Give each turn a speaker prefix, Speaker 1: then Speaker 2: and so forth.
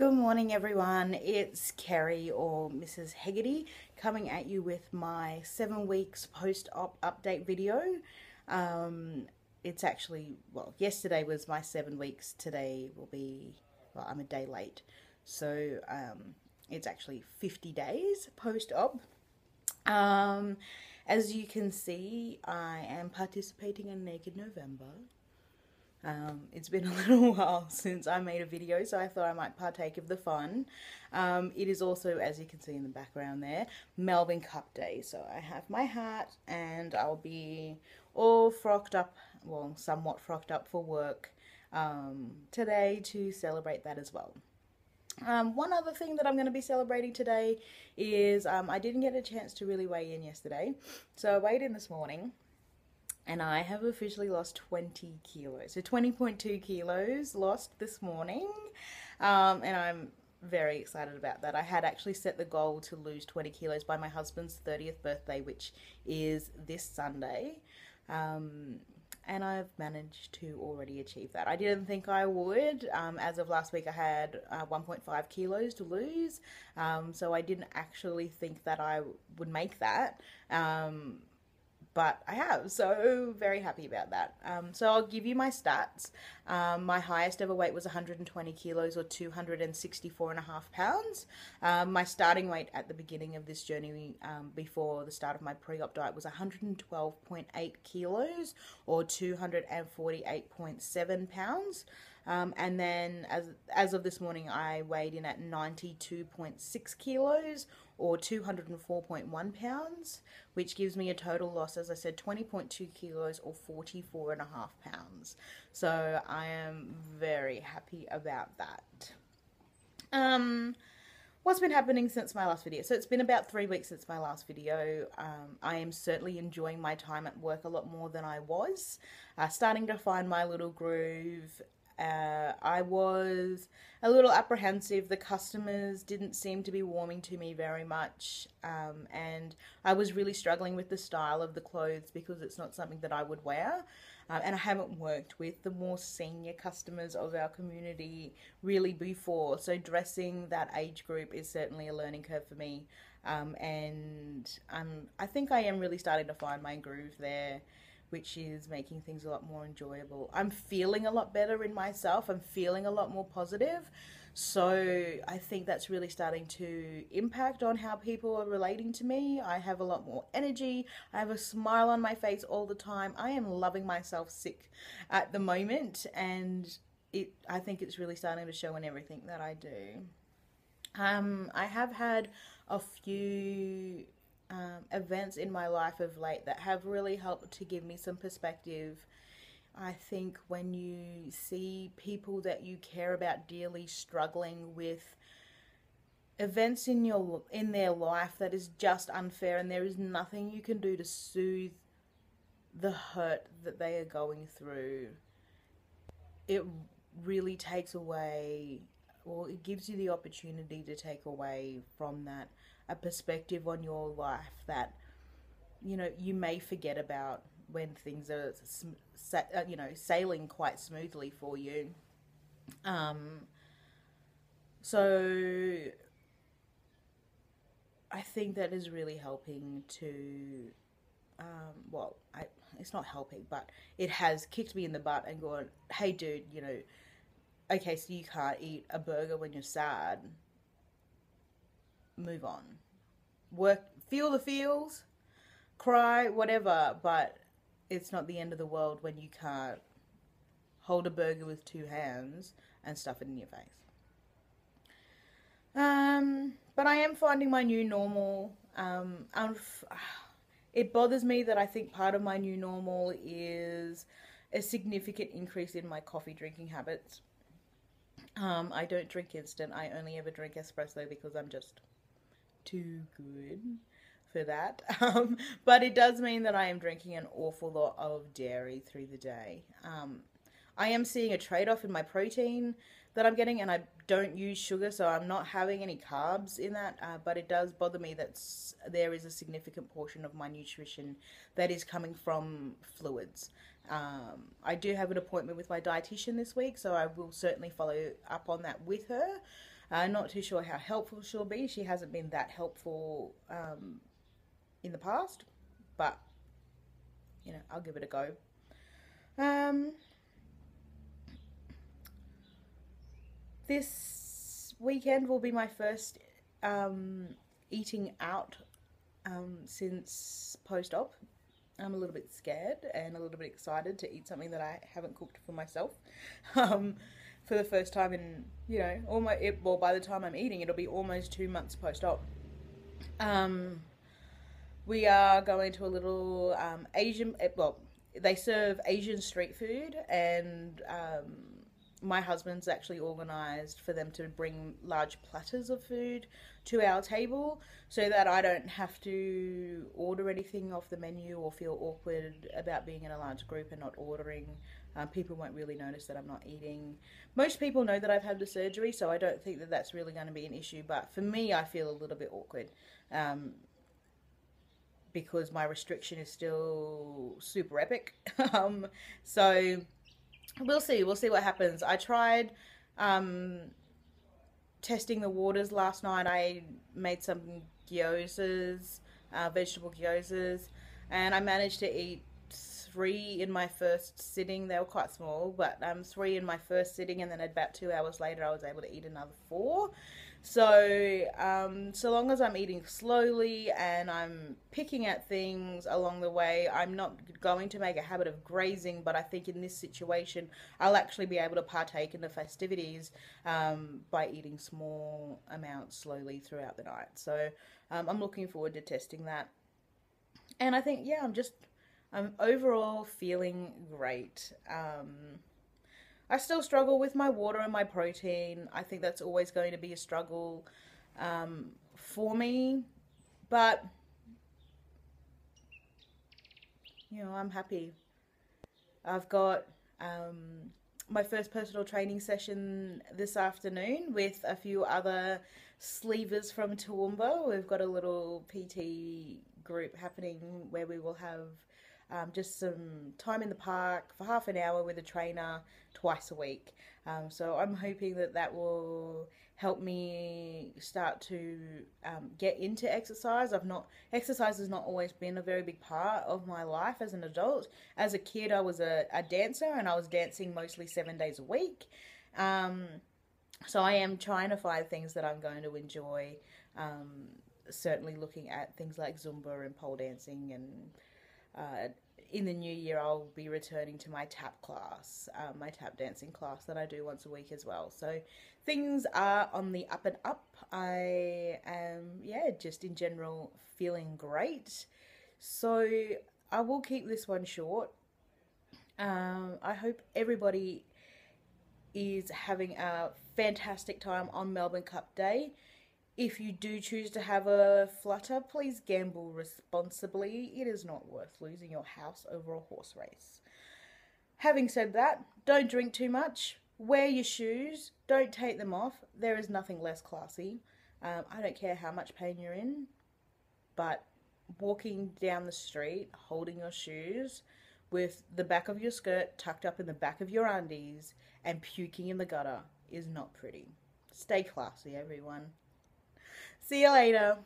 Speaker 1: Good morning, everyone. It's Kerry or Mrs. Hegarty coming at you with my 7 weeks post-op update video. It's actually, yesterday was my 7 weeks. Today will be, I'm a day late. So it's actually 50 days post-op. As you can see, I am participating in Naked November. It's been a little while since I made a video, so I thought I might partake of the fun. It is also, as you can see in the background there, Melbourne Cup Day. So I have my hat and I'll be all frocked up, well, somewhat frocked up for work today to celebrate that as well. One other thing that I'm going to be celebrating today is I didn't get a chance to really weigh in yesterday. So I weighed in this morning. And I have officially lost 20 kilos. So 20.2 kilos lost this morning. And I'm very excited about that. I had actually set the goal to lose 20 kilos by my husband's 30th birthday, which is this Sunday. And I've managed to already achieve that. I didn't think I would. As of last week, I had 1.5 kilos to lose. So I didn't actually think that I would make that. But I have, so very happy about that. So I'll give you my stats. My highest ever weight was 120 kilos or 264 and a half pounds. My starting weight at the beginning of this journey, before the start of my pre-op diet, was 112.8 kilos or 248.7 pounds. And then as of this morning, I weighed in at 92.6 kilos or 204.1 pounds, which gives me a total loss, as I said, 20.2 kilos or 44 and a half pounds. So I am very happy about that. What's been happening since my last video? So it's been about 3 weeks since my last video. I am certainly enjoying my time at work a lot more than I was. Starting to find my little groove. I was a little apprehensive. The customers didn't seem to be warming to me very much, and I was really struggling with the style of the clothes because it's not something that I would wear, and I haven't worked with the more senior customers of our community really before, so dressing that age group is certainly a learning curve for me, and I think I am really starting to find my groove there, which is making things a lot more enjoyable. I'm feeling a lot better in myself. I'm feeling a lot more positive. So I think that's really starting to impact on how people are relating to me. I have a lot more energy. I have a smile on my face all the time. I am loving myself sick at the moment, and I think it's really starting to show in everything that I do. I have had a few events in my life of late that have really helped to give me some perspective. I think when you see people that you care about dearly struggling with events in their life that is just unfair, and there is nothing you can do to soothe the hurt that they are going through, it really takes away, or it gives you the opportunity to take away from that a perspective on your life that, you know, you may forget about when things are, sailing quite smoothly for you. So I think that is really helping to, it's not helping, but it has kicked me in the butt and gone, hey dude, okay, so you can't eat a burger when you're sad. Move on. Work, feel the feels, cry, whatever, but it's not the end of the world when you can't hold a burger with 2 hands and stuff it in your face. But I am finding my new normal. It bothers me that I think part of my new normal is a significant increase in my coffee drinking habits. I don't drink instant. I only ever drink espresso because I'm just too good for that. But it does mean that I am drinking an awful lot of dairy through the day. I am seeing a trade-off in my protein that I'm getting, and I don't use sugar, so I'm not having any carbs in that, but it does bother me that there is a significant portion of my nutrition that is coming from fluids. I do have an appointment with my dietitian this week, so I will certainly follow up on that with her. Not too sure how helpful she'll be. She hasn't been that helpful in the past, but you know, I'll give it a go. This weekend will be my first eating out since post-op. I'm a little bit scared and a little bit excited to eat something that I haven't cooked for myself for the first time in, you know, by the time I'm eating, it'll be almost 2 months post-op. We are going to a little Asian, well, they serve Asian street food, and my husband's actually organised for them to bring large platters of food to our table so that I don't have to order anything off the menu or feel awkward about being in a large group and not ordering. People won't really notice that I'm not eating. Most people know that I've had the surgery, so I don't think that that's really going to be an issue, but for me, I feel a little bit awkward because my restriction is still super epic. So we'll see what happens. I tried testing the waters last night. I made some gyozas, vegetable gyozas, and I managed to eat 3 in my first sitting. They were quite small, but 3 in my first sitting, and then about 2 hours later I was able to eat another 4. So so long as I'm eating slowly and I'm picking at things along the way, I'm not going to make a habit of grazing, but I think in this situation I'll actually be able to partake in the festivities by eating small amounts slowly throughout the night. So I'm looking forward to testing that. And I think, yeah, I'm overall feeling great. I still struggle with my water and my protein. I think that's always going to be a struggle for me. But, you know, I'm happy. I've got my first personal training session this afternoon with a few other sleevers from Toowoomba. We've got a little PT group happening where we will have just some time in the park for half an hour with a trainer twice a week. So I'm hoping that that will help me start to get into exercise. Exercise has not always been a very big part of my life as an adult. As a kid, I was a dancer, and I was dancing mostly 7 days a week. So I am trying to find things that I'm going to enjoy. Certainly looking at things like Zumba and pole dancing, and in the new year I'll be returning to my tap class, my tap dancing class that I do once a week as well. So things are on the up and up. I am, yeah, just in general feeling great. So I will keep this one short. I hope everybody is having a fantastic time on Melbourne Cup Day. If you do choose to have a flutter, please gamble responsibly. It is not worth losing your house over a horse race. Having said that, don't drink too much. Wear your shoes. Don't take them off. There is nothing less classy. I don't care how much pain you're in, but walking down the street, holding your shoes, with the back of your skirt tucked up in the back of your undies and puking in the gutter is not pretty. Stay classy, everyone. See you later.